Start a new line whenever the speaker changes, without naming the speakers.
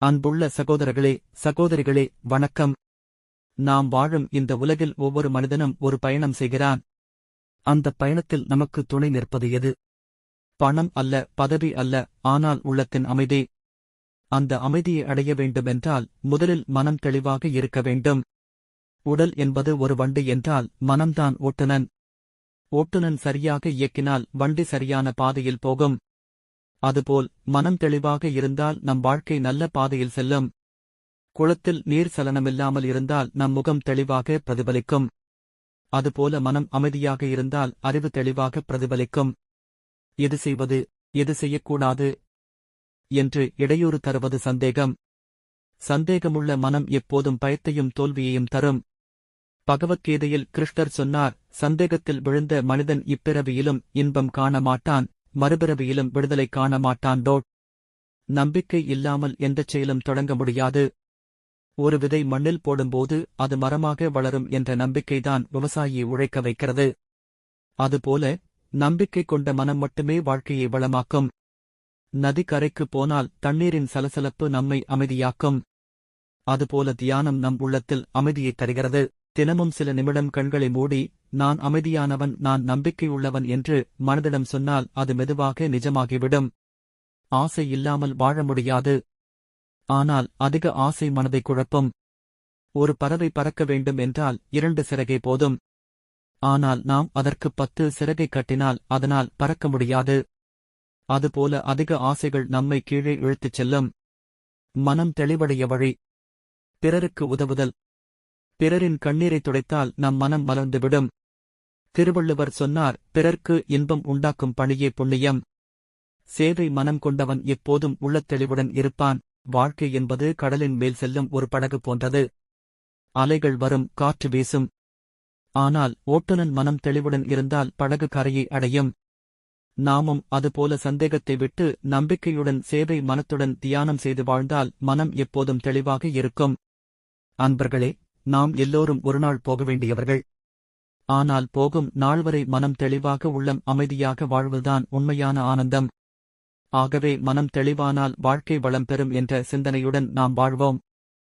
அன்புள்ள சகோதரர்களே, சகோதரிகளே, வணக்கம். நாம் வாழும் இந்த உலகில் ஒவ்வொரு மனிதனும் ஒரு பயணம் செய்கிறான். அந்த பயணத்தில் நமக்கு துணை நிற்பது எது? பணம் அல்ல, பதவி அல்ல, ஆனால் உள்ளத்தின் அமைதி. அந்த அமைதியை அடைய வேண்டுமென்றால் முதலில் மனம் தெளிவாக இருக்க வேண்டும். உடல் என்பது ஒரு வண்டி என்றால் மனம்தான் ஓட்டுநன். ஓட்டுநன் சரியாக இயக்கினால் வண்டி சரியான பாதையில் போகும். அதுபோல் மனம் தெளிவாக இருந்தால் நம் வாழ்க்கை நல்ல பாதையில் செல்லும். குளத்தில் நீர் சலனமில்லாமல் இருந்தால் நம் முகம் தெளிவாக பிரதிபலிக்கும். அதுபோல மனம் அமைதியாக இருந்தால் அறிவு தெளிவாக பிரதிபலிக்கும். எது செய்வது, எது செய்யக்கூடாது என்று இடையூறு தருவது சந்தேகம். சந்தேகமுள்ள மனம் எப்போதும் பயத்தையும் தோல்வியையும் தரும். பகவத்கீதையில் கிருஷ்ணர் சொன்னார், சந்தேகத்தில் விழுந்த மனிதன் இப்பிறவியிலும் இன்பம் காண மாட்டான், மறுபிறவியிலும் விடுதலை காண மாட்டான். நம்பிக்கை இல்லாமல் எந்தச் செயலும் தொடங்க முடியாது. ஒரு விதை மண்ணில் போடும்போது அது மரமாக வளரும் என்ற நம்பிக்கைதான் விவசாயியை உழைக்க வைக்கிறது. அதுபோல நம்பிக்கை கொண்ட மனம் மட்டுமே வாழ்க்கையை வளமாக்கும். நதி கரைக்கு போனால் தண்ணீரின் சலசலப்பு நம்மை அமைதியாக்கும். அதுபோல தியானம் நம் உள்ளத்தில் அமைதியைத் தருகிறது. தினமும் சில நிமிடம் கண்களை மூடி, நான் அமைதியானவன், நான் நம்பிக்கையுள்ளவன் என்று மனதிடம் சொன்னால் அது மெதுவாக நிஜமாகிவிடும். ஆசை இல்லாமல் வாழ முடியாது. ஆனால் அதிக ஆசை மனதை குழப்பும். ஒரு பறவை பறக்க வேண்டும் என்றால் 2 சிறகே போதும். ஆனால் நாம் அதற்கு 10 சிறகை கட்டினால் அதனால் பறக்க முடியாது. அதுபோல அதிக ஆசைகள் நம்மை கீழே இழுத்துச் செல்லும். மனம் தெளிவடைய வழி: பிறருக்கு உதவுதல். பிறரின் கண்ணீரை துடைத்தால் நம் மனம் மலர்ந்துவிடும். திருவள்ளுவர் சொன்னார், பிறர்க்கு இன்பம் உண்டாக்கும் பணியே புண்ணியம். சேவை மனம் கொண்டவன் எப்போதும் உள்ளத்தெளிவுடன் இருப்பான். வாழ்க்கை என்பது கடலின் மேல் செல்லும் ஒரு படகு போன்றது. அலைகள் வரும், காற்று வீசும். ஆனால் ஓட்டுநன் மனம் தெளிவுடன் இருந்தால் படகு கரையை அடையும். நாமும் அதுபோல சந்தேகத்தை விட்டு நம்பிக்கையுடன் சேவை மனத்துடன் தியானம் செய்து வாழ்ந்தால் மனம் எப்போதும் தெளிவாக இருக்கும். அன்பர்களே, நாம் எல்லோரும் ஒருநாள் போக வேண்டியவர்கள். ஆனால் போகும் நாள் வரை மனம் தெளிவாக உள்ளம் அமைதியாக வாழ்வதுதான் உண்மையான ஆனந்தம். ஆகவே மனம் தெளிவானால் வாழ்க்கை வளம் பெறும் என்ற சிந்தனையுடன் நாம் வாழ்வோம்.